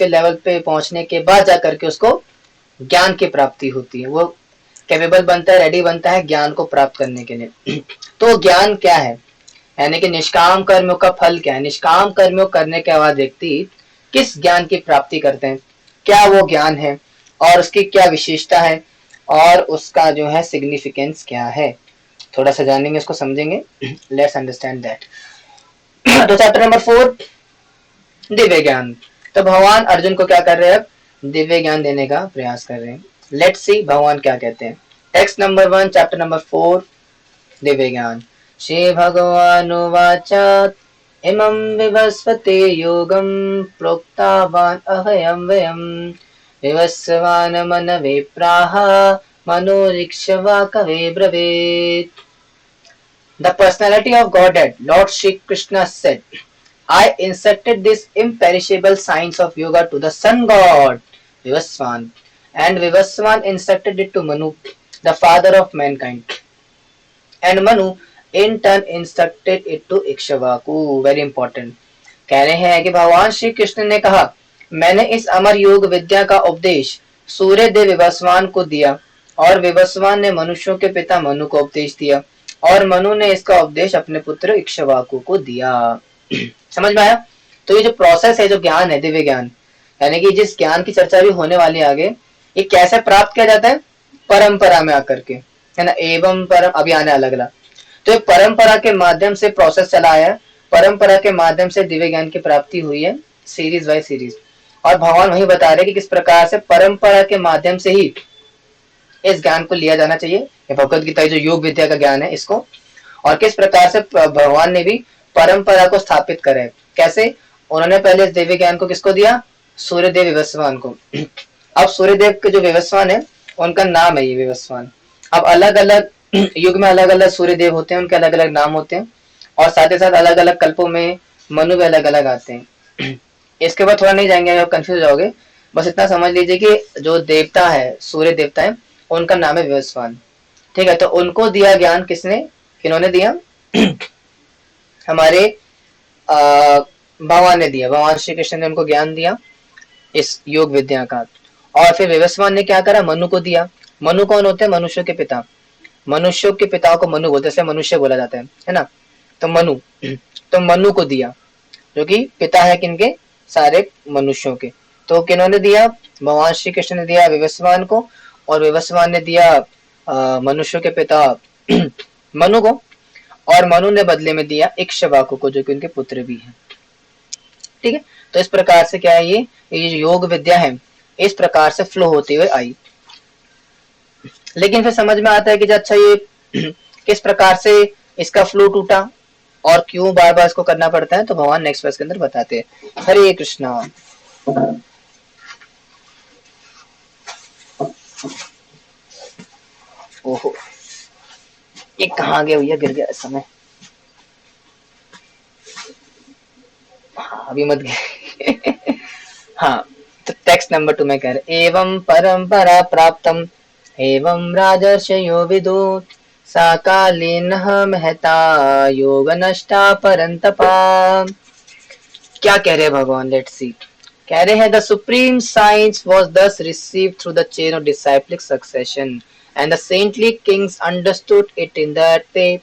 के लेवल पे पहुंचने के बाद जाकर के उसको ज्ञान की प्राप्ति होती है, वो कैपेबल बनता है, रेडी बनता है ज्ञान को प्राप्त करने के लिए। तो ज्ञान क्या है, यानी कि निष्काम कर्मों का फल क्या है, निष्काम कर्मों करने के बाद व्यक्ति किस ज्ञान की प्राप्ति करते हैं, क्या वो ज्ञान है और उसकी क्या विशेषता है और उसका जो है सिग्निफिकेंस क्या है, थोड़ा सा जानेंगे, उसको समझेंगे। Let's understand that. तो चैप्टर नंबर 4 दिव्य ज्ञान। तो भगवान अर्जुन को क्या कर रहे हैं, अब दिव्य ज्ञान देने का प्रयास कर रहे हैं। लेट्स सी भगवान क्या कहते हैं। Text number 1 chapter number 4 Divya ज्ञान। श्री भगवानुवाच इमं विवस्वते योगं प्रोक्तवान् अहं वयं विवस्वान् मनवे प्राह मनोरीक्ष्वा कवे ब्रवीत्। The personality of Godhead, Lord Shri Krishna said, I instructed this imperishable science of yoga to the sun god Vivaswan, and Vivaswan instructed it to Manu, the father of mankind, and Manu in turn instructed it to Ikshvaku. Very important. कह रहे हैं कि भगवान श्री कृष्ण ने कहा, मैंने इस अमर योग विद्या का उपदेश सूर्य देव विवस्वान को दिया और विवस्वान ने मनुष्यों के पिता मनु को उपदेश दिया और मनु ने इसका उपदेश अपने पुत्र इक्ष्वाकु को दिया। समझ में आया। तो ये जो प्रोसेस है, जो ज्ञान है दिव्य ज्ञान, यानी कि जिस ज्ञान की चर्चा भी होने वाली आगे, ये कैसे प्राप्त किया जाता है, परंपरा में आकर के, है ना। एवं परम अभी आने अलग अलग। तो परंपरा के माध्यम से प्रोसेस चला है, परंपरा के माध्यम से दिव्य ज्ञान की प्राप्ति हुई है, सीरीज बाय सीरीज। और भगवान वही बता रहे कि किस प्रकार से परंपरा के माध्यम से ही इस ज्ञान को लिया जाना चाहिए, भगवत गीता जो योग विद्या का ज्ञान है इसको, और किस प्रकार से भगवान ने भी परंपरा को स्थापित करा है। कैसे, उन्होंने पहले इस दिव्य ज्ञान को किसको दिया, सूर्यदेव विवस्वान को। अब सूर्यदेव के जो विवस्वान है उनका नाम है ये विवस्वान। अब अलग अलग युग में अलग अलग सूर्यदेव होते हैं, उनके अलग अलग नाम होते हैं, और साथ ही साथ अलग अलग कल्पों में मनु भी अलग अलग आते हैं। इसके बाद थोड़ा नहीं जाएंगे, आप कंफ्यूज जाओगे, बस इतना समझ लीजिए कि जो देवता है, सूर्य देवता है, उनका नाम है विवस्वान। ठीक है, तो उनको दिया ज्ञान किसने, किन्होंने दिया, हमारे भगवान ने दिया, भगवान श्री कृष्ण ने उनको ज्ञान दिया इस योग विद्या का। और फिर विवस्वान ने क्या करा, मनु को दिया। मनु कौन होते हैं, मनुष्यों के पिता, मनुष्यों के पिता को मनु बोलते हैं, जैसे मनुष्य बोला जाता है ना। तो मनु, तो मनु को दिया, जो कि पिता है किनके, सारे मनुष्यों के। तो किन्होंने दिया, भगवान श्री कृष्ण ने दिया विवस्वान को, और विवस्वान ने दिया मनुष्यों के पिता मनु को, और मनु ने बदले में दिया इक्ष्वाकु को, जो कि उनके पुत्र भी हैं। ठीक है, तो इस प्रकार से क्या है, ये योग विद्या है, इस प्रकार से फ्लो होते हुए आई। लेकिन फिर समझ में आता है कि अच्छा ये किस प्रकार से इसका फ्लो टूटा और क्यों बार बार इसको करना पड़ता है, तो भगवान नेक्स्ट वर्स के अंदर बताते हैं। हरे कृष्णा। ओहो, ये कहाँ गया भैया, गिर गया इस समय। हाँ अभी मत गए। हाँ, तो टेक्स्ट नंबर 2 में कह रहे, एवं परंपरा प्राप्तम एवं राजर्षयो विदु सा कालीनः महता योग नष्टा परंतपा। क्या कह रहे हैं भगवान, लेट्स सी। कह रहे हैं, the supreme science was thus received through the chain of disciplic succession and the saintly kings understood it in that way,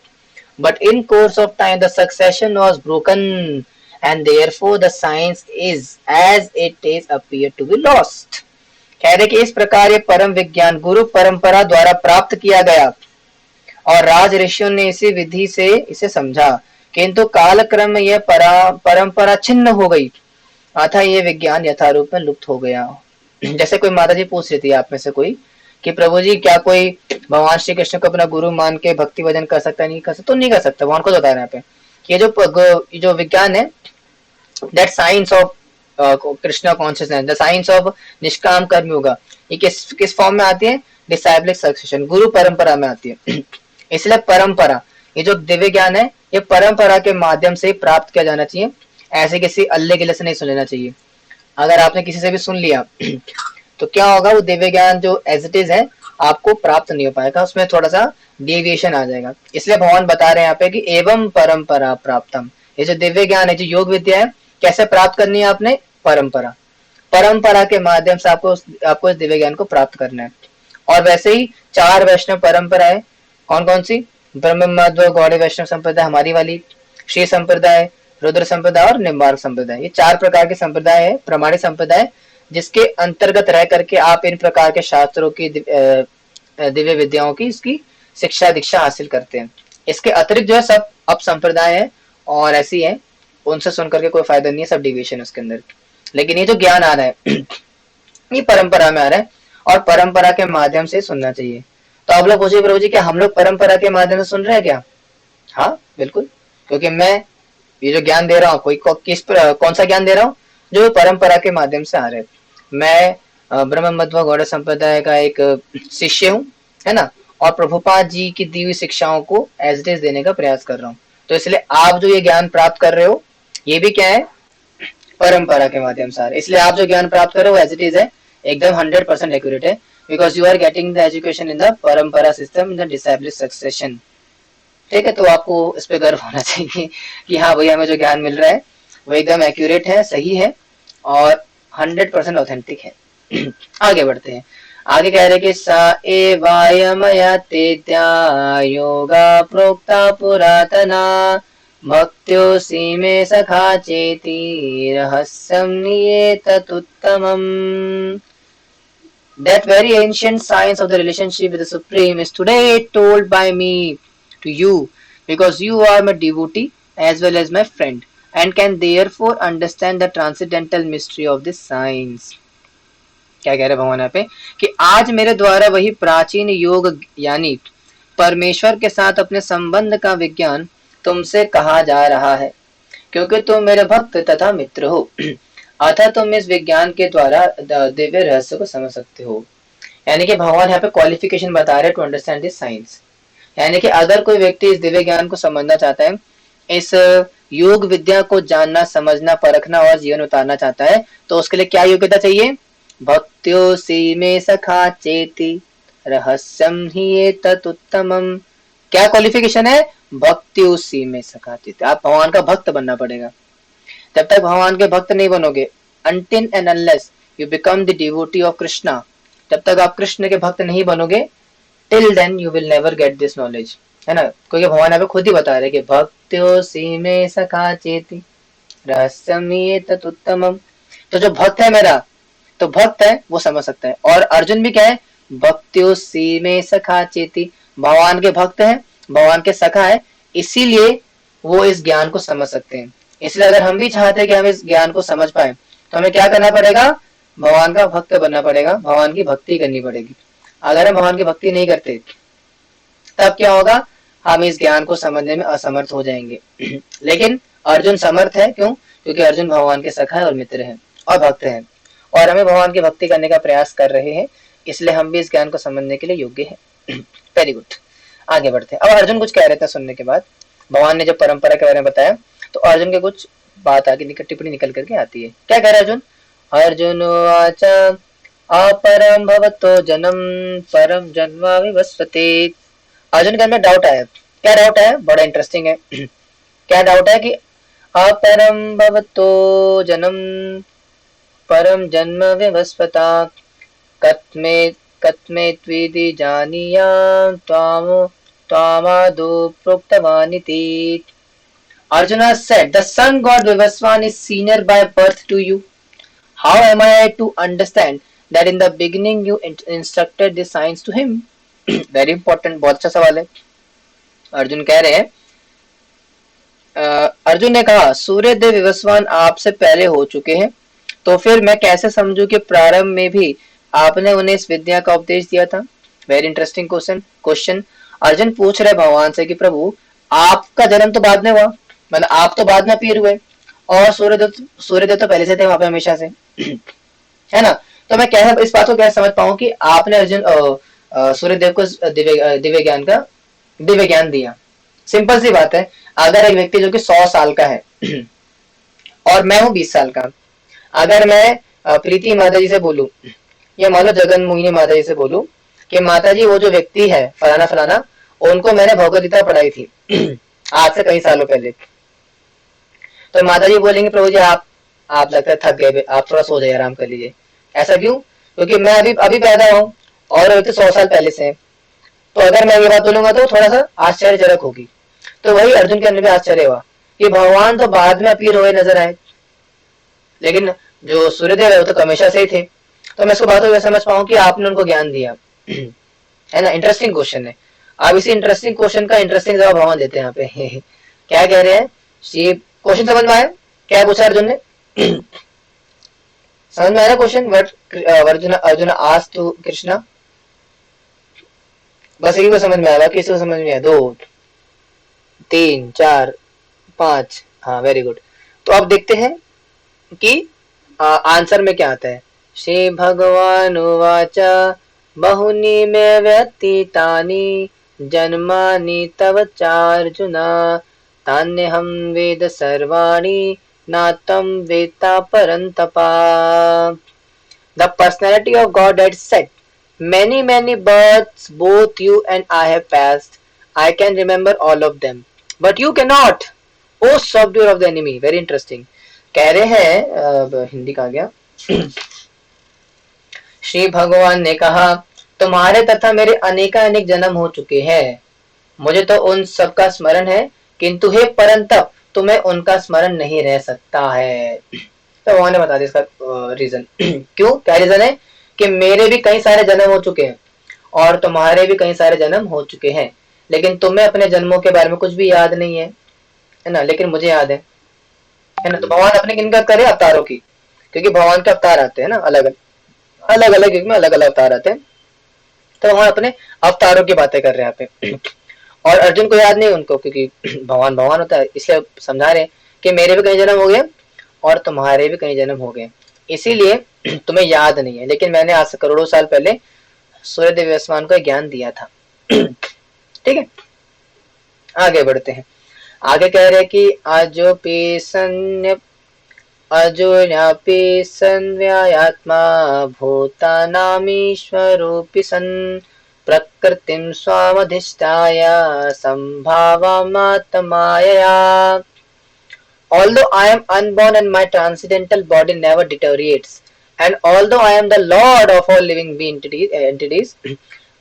but in course of time the succession was broken and therefore the science is as it is appeared to be lost। कह रहे कि इस प्रकार ये परम विज्ञान गुरु परंपरा द्वारा प्राप्त किया गया और राज ऋषियों ने इसी विधि से इसे समझा, किंतु कालक्रम में यह परंपरा छिन्न हो गई अतः ये विज्ञान यथारूप में लुप्त हो गया। जैसे कोई माता जी पूछ रही थी आप में से कोई कि प्रभु जी क्या कोई भगवान श्री कृष्ण को अपना गुरु मान के भक्ति भजन कर सकता है, नहीं कर सकता, तो नहीं कर सकता। भगवान को बता रहे हैं यहाँ पे, ये जो विज्ञान है, that science of Krishna consciousness, the science of निष्काम कर्म योगा, ये किस फॉर्म में आती है, डिसाइबलिक सक्सेशन, गुरु परंपरा में आती है। इसलिए परंपरा, ये जो दिव्य ज्ञान है, ये परंपरा के माध्यम से प्राप्त किया जाना चाहिए, ऐसे किसी अल्ले गिले से नहीं सुन लेना चाहिए। अगर आपने किसी से भी सुन लिया तो क्या होगा, वो दिव्य ज्ञान जो एज इट इज है आपको प्राप्त नहीं हो पाएगा, उसमें थोड़ा सा डेविएशन आ जाएगा। इसलिए भगवान बता रहे हैं यहाँ पे कि एवं परंपरा प्राप्तम, ये जो दिव्य ज्ञान है, जो योग विद्या है, कैसे प्राप्त करनी है आपने, परंपरा। परंपरा के माध्यम से आपको इस दिव्य ज्ञान को प्राप्त करना है। और वैसे ही 4 वैष्णव परंपराएं कौन कौन सी? ब्रह्म मध्व गौड़ी वैष्णव संप्रदाय हमारी वाली, श्री संप्रदाय, रुद्र संप्रदाय और निम्बार्क संप्रदाय, ये 4 प्रकार के संप्रदाय है, प्रमाणित संप्रदाय, जिसके अंतर्गत रह करके आप इन प्रकार के शास्त्रों की दिव्य विद्याओं की इसकी शिक्षा दीक्षा हासिल करते हैं। इसके अतिरिक्त जो है सब अब संप्रदाय है और ऐसी है, उनसे सुन करके कोई फायदा नहीं है, सब डिविएशन उसके अंदर। लेकिन ये जो ज्ञान आ रहा है ये परंपरा में आ रहा है और परंपरा के माध्यम से सुनना चाहिए। तो आप लोग पूछिए प्रभु जी क्या हम लोग परंपरा के माध्यम से सुन रहे हैं क्या? हाँ बिल्कुल, क्योंकि मैं ये जो ज्ञान दे रहा हूँ कौन सा ज्ञान दे रहा हूँ? जो परंपरा के माध्यम से आ रहे हैं। मैं ब्रह्म मध्व गौड़ संप्रदाय का एक शिष्य हूँ, है ना, और प्रभुपाद जी की दी हुई शिक्षाओं को एज इट इज देने का प्रयास कर रहा हूँ। तो इसलिए आप जो ये ज्ञान प्राप्त कर रहे हो ये भी क्या है? परंपरा के माध्यम से आ रहा है। इसलिए आप जो ज्ञान प्राप्त कर रहे हो एज इट इज है, एकदम 100% एक्यूरेट है, because you are getting the education in the parampara system in the disciple succession. ठीक है, तो आपको इस पे गर्व होना चाहिए कि हाँ भाई हमें जो ज्ञान मिल रहा है वो एकदम एक्यूरेट है, सही है और 100% ऑथेंटिक है। आगे बढ़ते हैं। आगे कह रहे कि सा एवायमया तेद्या योगा प्रोक्ता पुरातना भक्त्योऽसि मे सखा चेति रहस्यं नियेतदुत्तमम्। That very ancient science of the relationship with the Supreme is today told by me to you, because you are my devotee as well as my friend and can therefore understand the transcendental mystery of this science. क्या कह रहे भगवान यहाँ पे कि आज मेरे द्वारा वही प्राचीन योग यानी परमेश्वर के साथ अपने संबंध का विज्ञान तुमसे कहा जा रहा है, क्योंकि तुम मेरे भक्त तथा मित्र हो, अतः तुम इस विज्ञान के द्वारा दिव्य रहस्य को समझ सकते हो। यानी कि भगवान यहाँ पे क्वालिफिकेशन बता रहे टू अंडरस्टैंड दिस साइंस। यानी कि अगर कोई व्यक्ति इस दिव्य ज्ञान को समझना चाहता है, इस योग विद्या को जानना समझना परखना और जीवन उतारना चाहता है, तो उसके लिए क्या योग्यता चाहिए? भक्त्योऽसि मे सखा चेति रहस्यं हि एतदुत्तमम्। क्या क्वालिफिकेशन है? भक्त्योऽसि मे सखा चेति। आप भगवान का भक्त बनना पड़ेगा। जब तक भगवान के भक्त नहीं बनोगे, until and unless you become the devotee of Krishna, जब तक आप कृष्ण के भक्त नहीं बनोगे, till then you will never get this knowledge, है ना। क्योंकि भगवान यहाँ पे खुद ही बता रहे कि भक्त्योऽसि मे सखा चेति रहस्यं हि एतदुत्तमम्। तो जो भक्त है मेरा, तो भक्त है वो समझ सकता है। और अर्जुन भी क्या है? भक्त्योऽसि मे सखा चेति, भगवान के भक्त है, भगवान के सखा है, इसीलिए वो इस ज्ञान को समझ सकते हैं। इसलिए अगर हम भी चाहते हैं कि हम इस ज्ञान को समझ पाए, तो हमें क्या करना पड़ेगा? भगवान का भक्त बनना पड़ेगा, भगवान की भक्ति करनी पड़ेगी। अगर हम भगवान की भक्ति नहीं करते तब क्या होगा? हम इस ज्ञान को समझने में असमर्थ हो जाएंगे। लेकिन अर्जुन समर्थ है, क्यों? क्योंकि अर्जुन भगवान के सखा है और मित्र है और भक्त है, और हमें भगवान की भक्ति करने का प्रयास कर रहे हैं, इसलिए हम भी इस ज्ञान को समझने के लिए योग्य है। वेरी गुड, आगे बढ़ते हैं। अब अर्जुन कुछ कह रहे थे सुनने के बाद, भगवान ने जब परंपरा के बारे में बताया तो अर्जुन के कुछ बात आगे टिप्पणी निकल करके आती है। क्या कह रहे अर्जुन? अर्जुन आचा अपरम भवतो जन्म परम जन्म विवस्वते। अर्जुन के अंदर डाउट आया। क्या डाउट है? बड़ा इंटरेस्टिंग है। क्या डाउट है कि अपरम भवतो जन्म परम जन्म विवस्वता कत्मे त्विदि जानीया त्वामादो प्रोक्तवानिति। Arjuna said, the sun god Vivaswan is senior by birth to you. How am I to understand that in the beginning you instructed this science to him? Very important, बहुत अच्छा सवाल है। अर्जुन कह रहे हैं, अर्जुन ने कहा सूर्य देव विवस्वान आपसे पहले हो चुके हैं, तो फिर मैं कैसे समझूं कि प्रारंभ में भी आपने उन्हें इस विद्या का उपदेश दिया था। Very interesting question. अर्जुन पूछ रहे भगवान से कि प्रभु आपका जन्म तो बाद में हुआ, मतलब आप तो बाद में अपीयर हुए, और सूर्यदेव तो पहले से थे वहां पे हमेशा से, है ना। तो मैं कैसे इस बात को कैसे समझ पाऊं कि आपने अर्जुन सूर्यदेव को दिव्य ज्ञान दिया। सिंपल सी बात है, अगर एक व्यक्ति जो कि 100 साल का है और मैं हूँ 20 साल का, अगर मैं प्रीति माता जी से बोलूं या मान लो जगन मोहिनी माता जी से बोलूं कि माता जी वो जो व्यक्ति है फलाना फलाना, उनको मैंने भगवद गीता पढ़ाई थी आज से कई सालों पहले, तो माता जी बोलेंगे प्रभु जी आप आप लगता है थक गए, आप थोड़ा सो जाइए, आराम कर लीजिए। ऐसा क्यों? क्योंकि मैं अभी अभी पैदा हूँ और वो तो 100 साल पहले से है। तो अगर मैं ये बात बोलूंगा तो थोड़ा सा आश्चर्यजनक होगी। तो वही अर्जुन के अंदर भी आश्चर्य हुआ कि भगवान तो बाद में अपीयर हुए नजर आए, लेकिन जो सूर्यदेव है वो तो हमेशा से ही थे। तो मैं इसको बात को समझ पाऊँ कि आपने उनको ज्ञान दिया। है ना, इंटरेस्टिंग क्वेश्चन है। आप इसी इंटरेस्टिंग क्वेश्चन का इंटरेस्टिंग जवाब भगवान देते हैं यहाँ पे। क्या कह रहे हैं? क्वेश्चन समझ में आया? क्या पूछा अर्जुन ने? समझ में आया question? What Arjun Arjun asked to Krishna. बस एक को समझ में आया, बाकी किसी को समझ में आया? 2 3 4 5। हाँ, वेरी गुड। तो अब देखते हैं कि आंसर में क्या आता है। श्री भगवान उवाच बहुनी में व्यतीतानि जन्मानि तव चार्जुन तान्यहं वेद सर्वाणि नातं वेत्ता परन्तपा। The personality of God had said, many births both you and I have passed. I can remember all of them. But you cannot. O subduer of the enemy. Very interesting. कह रहे हैं, हिंदी कहाँ गया? श्री भगवान ने कहा, तुम्हारे तथा मेरे अनेकानेक जन्म हो चुके हैं, मुझे तो उन सब का स्मरण है, किंतु हे परंतप तुम्हें उनका स्मरण नहीं रह सकता है। तो भगवान ने बता दिया इसका रीजन। क्यों? क्या रीजन है? कि मेरे भी कई सारे जन्म हो चुके हैं और तुम्हारे भी कई सारे जन्म हो चुके हैं, लेकिन तुम्हें अपने जन्मों के बारे में कुछ भी याद नहीं है ना, लेकिन मुझे याद है ना। तो भगवान अपने किनका करे? अवतारों की, क्योंकि भगवान के अवतार आते हैं ना, अलग अलग युग में अलग अलग अवतार आते हैं। तो भगवान अपने अवतारों की बातें कर रहे हैं यहाँ पे। और अर्जुन को याद नहीं उनको, क्योंकि भगवान भगवान होता है, इसलिए समझा रहे हैं कि मेरे भी कई जन्म हो गए और तुम्हारे भी कई जन्म हो गए, इसीलिए तुम्हें याद नहीं है, लेकिन मैंने आज से करोड़ों साल पहले सूर्यदेव आसमान को ज्ञान दिया था। ठीक है, आगे बढ़ते हैं। आगे कह रहे हैं कि अजोन्यापि संव्यायात्मा भूतानामीश्वरोऽपि सन् प्रकृतिं स्वामधिष्ठाय संभावामात्मायया। Although I am unborn and my transcendental body never deteriorates, and although I am the lord of all living being entities,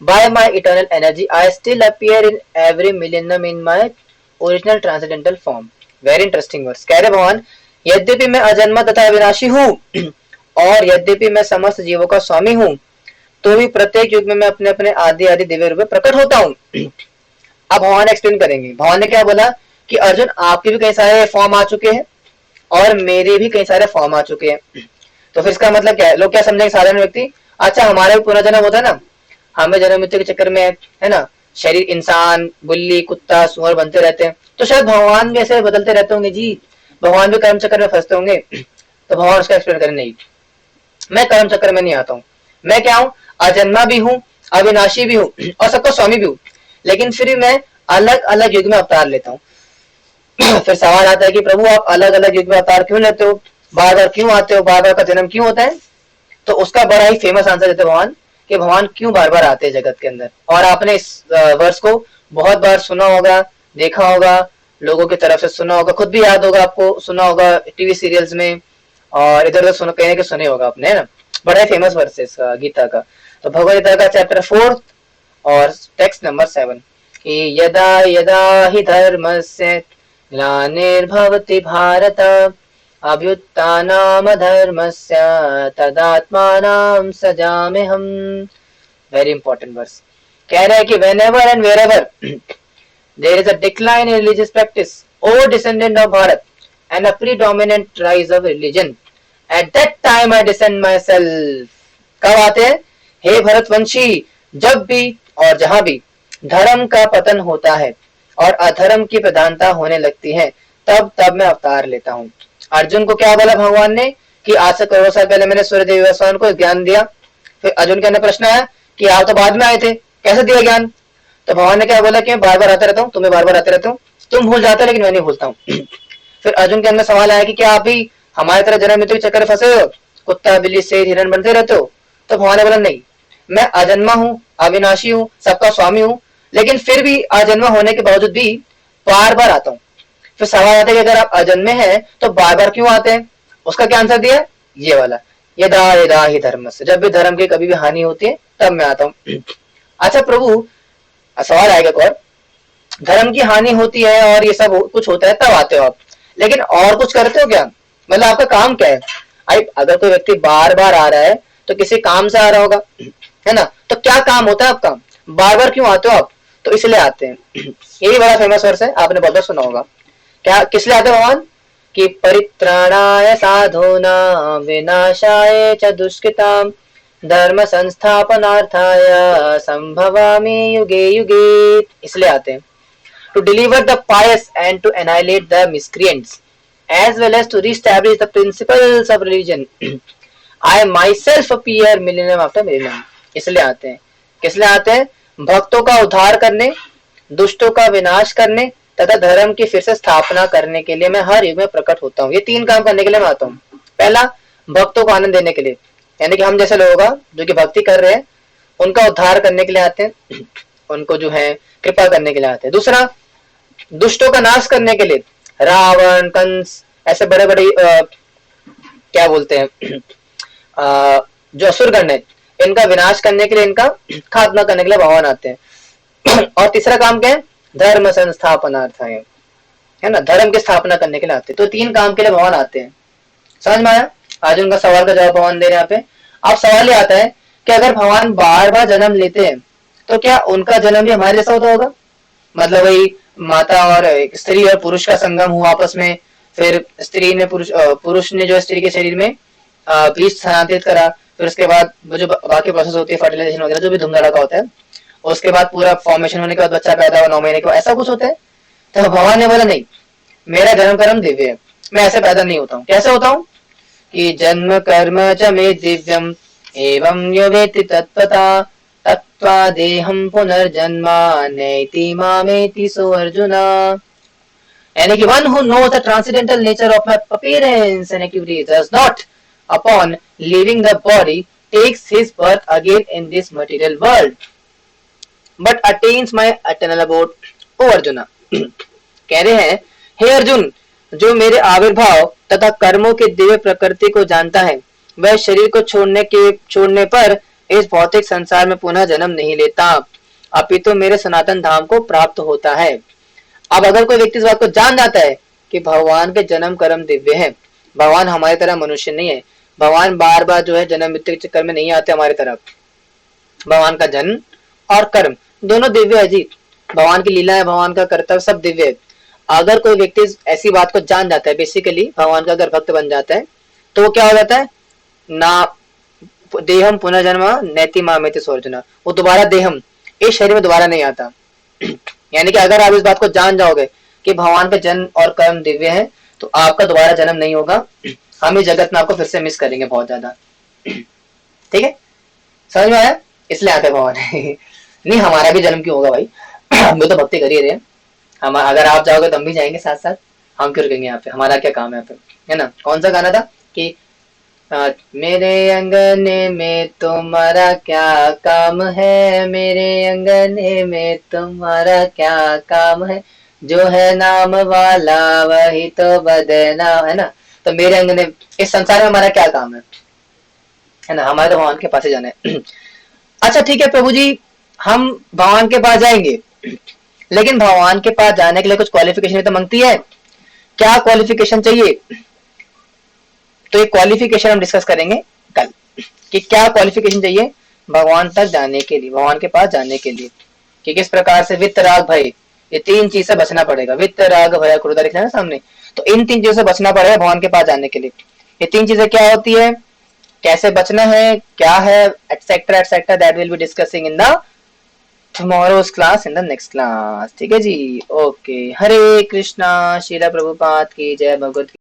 by my eternal energy, I still appear in every millennium in my original transcendental form. Very interesting verse. कह रहे भगवान, यद्यपि मैं अजन्मा तथा अविनाशी हूँ और यद्यपि मैं समस्त जीवों का स्वामी हूँ, तो भी प्रत्येक युग में मैं अपने अपने आदि आदि दिव्य रूप में प्रकट होता हूँ। अब भगवान एक्सप्लेन करेंगे। भगवान ने क्या बोला कि अर्जुन आपके भी कई सारे फॉर्म आ चुके हैं और मेरे भी कई सारे फॉर्म आ चुके हैं। तो फिर इसका मतलब क्या है? लोग क्या समझेंगे साधारण व्यक्ति, अच्छा हमारा भी पुनर्जन्म होता है ना, हमें जन्म मृत्यु के चक्कर में है ना, शरीर इंसान बिल्ली कुत्ता सुअर बनते रहते हैं, तो शायद भगवान भी ऐसे बदलते रहते होंगे जी, भगवान भी कर्म चक्कर में फंसते होंगे। तो भगवान उसका एक्सप्लेन करें, नहीं मैं कर्म चक्कर में नहीं आता हूँ, मैं क्या हूँ? अजन्मा भी हूँ, अविनाशी भी हूँ और सबका स्वामी भी हूँ, लेकिन फिर भी मैं अलग अलग युग में अवतार लेता हूँ। फिर सवाल आता है कि प्रभु आप अलग अलग युग में अवतार क्यों लेते हो, बार बार क्यों आते हो, बार बार का जन्म क्यों होता है? तो उसका बड़ा ही फेमस आंसर देते भगवान कि भगवान क्यों बार बार आते हैं जगत के अंदर। और आपने इस वर्ष को बहुत बार सुना होगा, देखा होगा, लोगों की तरफ से सुना होगा, खुद भी याद होगा, आपको सुना होगा टीवी सीरियल्स में और इधर उधर कहने के सुने होगा आपने, है ना। बड़ा ही फेमस वर्स है गीता का। तो भगवद गीता का चैप्टर 4 और टेक्स्ट नंबर 7 कि यदा यदा हि धर्मस्य ग्लानिर्भवति भारत अभ्युत्थानमधर्मस्य तदात्मानं सजाम्यहम्। Very important verse. कह रहा है कि whenever and wherever there is a decline in religious practice, O descendant of Bharat, and a predominant rise of religion, at that time I descend myself। कब आते हैं? हे भरतवंशी, जब भी और जहां भी धर्म का पतन होता है और अधर्म की प्रधानता होने लगती है, तब तब मैं अवतार लेता हूँ। अर्जुन को क्या बोला भगवान ने कि आज से करोड़ों साल पहले मैंने सूर्यदेव भगवान को ज्ञान दिया। फिर अर्जुन के अंदर प्रश्न आया कि आप तो बाद में आए थे, कैसे दिया ज्ञान? तो भगवान ने क्या बोला कि मैं बार बार आते रहता हूँ, तुम्हें बार बार आते रहता हूँ, तुम भूल जाते हो लेकिन मैं नहीं भूलता हूँ। फिर अर्जुन के अंदर सवाल आया कि क्या आप भी हमारी तरह जन्म मृत्यु के चक्कर में फंसे हो, कुत्ता बिल्ली से हिरण बनते रहते हो? तो भगवान ने बोला नहीं, मैं अजन्मा हूँ, अविनाशी हूँ, सबका स्वामी हूँ, लेकिन फिर भी अजन्मा होने के बावजूद भी बार बार आता हूँ। फिर सवाल आता है कि अगर आप अजन्मे हैं तो बार बार क्यों आते हैं? उसका क्या आंसर दिया? ये वाला, यदा यदा ही धर्म से, जब भी धर्म की कभी भी हानि होती है तब मैं आता हूँ। अच्छा प्रभु, सवाल आएगा एक और, धर्म की हानि होती है और ये सब कुछ होता है तब आते हो आप, लेकिन और कुछ करते हो क्या? मतलब आपका काम क्या है? अगर कोई व्यक्ति बार बार आ रहा है तो किसी काम से आ रहा होगा, है ना? तो क्या काम होता है आपका? बार बार क्यों आते हो आप? तो इसलिए आते हैं। यही बड़ा फेमस वर्स है, आपने बहुत बार सुना होगा। क्या किस लिए आते हैं भगवान? कि परित्राणाय साधूनां विनाशाय च दुष्कृतां धर्म संस्थापनार्थाय संभवामि युगे युगे, इसलिए आते हैं। To deliver the pious and to annihilate the miscreants, as well as to reestablish the principles of religion. I myself appear millennium after millennium. इसलिए आते हैं। किस लिए आते हैं? भक्तों का उद्धार करने, दुष्टों का विनाश करने तथा धर्म की फिर से स्थापना करने के लिए मैं हर युग में प्रकट होता हूँ। ये तीन काम करने के लिए मैं आता हूँ। पहला, भक्तों को आनंद देने के लिए, यानी कि हम जैसे लोग जो कि भक्ति कर रहे हैं उनका उद्धार करने के लिए आते हैं, उनको जो है कृपा करने के लिए आते हैं। दूसरा, दुष्टों का नाश करने के लिए, रावण, कंस, ऐसे बड़े बड़े क्या बोलते हैं जो असुरगण है, इनका विनाश करने के लिए, इनका खात्मा करने के लिए भगवान आते हैं। और तीसरा काम क्या है? धर्म संस्थापनार्थाय, है ना, धर्म की स्थापना करने के लिए आते हैं। तो तीन काम के लिए भगवान आते हैं। समझ में आया? आज उनका सवाल का जवाब भगवान दे रहे हैं यहाँ पे। अब सवाल ये आता है कि अगर भगवान बार बार जन्म लेते हैं तो क्या उनका जन्म भी हमारे जैसा होता होगा? मतलब वही माता और स्त्री और पुरुष का संगम हुआ आपस में, फिर स्त्री ने पुरुष ने जो स्त्री के शरीर में बीज स्थानांतरित करा, फिर उसके बाद वो जो बाकी प्रोसेस होती है फर्टिलाइजेशन वगैरह जो भी धूमधड़ा का होता है, उसके बाद पूरा फॉर्मेशन होने के बाद बच्चा पैदा हुआ 9 महीने के बाद, ऐसा कुछ होता है। तो भगवान ने बोला नहीं, मेरा जन्म कर्म दिव्य है, मैं ऐसे पैदा नहीं होता हूँ। कैसे होता हूँ? कि जन्म कर्म च मे दिव्यम एवं यो वेत्ति तत्त्वता तत्त्वा देहम पुनर्जन्मा नैति मामेति सो अर्जुना। यानी कि one who knows the transcendental nature of my appearance and activities does not, upon leaving the body, takes his birth again in this material world, but attains my eternal abode. ओ अर्जुना, कह रहे हैं हे अर्जुन, जो मेरे आविर्भाव तथा कर्मों के दिव्य प्रकृति को जानता है वह शरीर को छोड़ने पर इस भौतिक संसार में पुनः जन्म नहीं लेता, अपितु मेरे सनातन धाम को प्राप्त होता है। अब अगर कोई व्यक्ति इस बात को जान जाता है कि भगवान के जन्म कर्म दिव्य है, भगवान हमारी तरह मनुष्य नहीं है, भगवान बार बार जो है जन्म मृत्यु के चक्कर में नहीं आते हमारी तरफ, भगवान का जन्म और कर्म दोनों दिव्य है जी, भगवान की लीला है, भगवान का कर्तव्य सब दिव्य है। अगर कोई व्यक्ति ऐसी बात को जान जाता है, बेसिकली भगवान का अगर भक्त बन जाता है, तो वो क्या हो जाता है? ना देहम पुनर्जन्म नैति मामेति सो अर्जुना, वो दोबारा देहम इस शरीर में दोबारा नहीं आता। यानी कि अगर आप इस बात को जान जाओगे कि भगवान का जन्म और कर्म दिव्य है, तो आपका दोबारा जन्म नहीं होगा। हम इस जगत में आपको फिर से मिस करेंगे बहुत ज्यादा। ठीक है, समझ में आया? इसलिए आते भगवान। नहीं, हमारा भी जन्म क्यों होगा भाई? हम भी तो भक्ति कर ही रहे हैं। हम अगर आप जाओगे तो हम भी जाएंगे साथ साथ, हम क्यों रुकेंगे यहाँ पे? हमारा क्या काम है यहाँ पे, है ना? कौन सा गाना था कि मेरे अंगने में तुम्हारा क्या काम है, मेरे अंगने में तुम्हारा क्या काम है, जो है नाम वाला वही तो बदनाम, है ना? तो मेरे अंगने, इस संसार में हमारा क्या काम है ना? हमारे तो भगवान के पास ही जाना है। अच्छा ठीक है प्रभु जी, हम भगवान के पास जाएंगे, लेकिन भगवान के पास जाने के लिए कुछ क्वालिफिकेशन तो मांगती है। क्या क्वालिफिकेशन चाहिए? तो एक क्वालिफिकेशन हम डिस्कस करेंगे कल कि क्या क्वालिफिकेशन चाहिए भगवान तक जाने के लिए, भगवान के पास जाने के लिए, कि किस प्रकार से वित्त राग भय, ये तीन चीज से बचना पड़ेगा। वित्त राग भय क्रोध लिखना है सामने, तो इन तीन चीजों से बचना पड़ेगा भगवान के पास जाने के लिए। ये तीन चीजें क्या होती है, कैसे बचना है, क्या है, etcetera etcetera, that will be discussing in the tomorrow's class in the next class। ठीक है जी, ओके। हरे कृष्णा, श्रील प्रभुपाद की जय, भगवत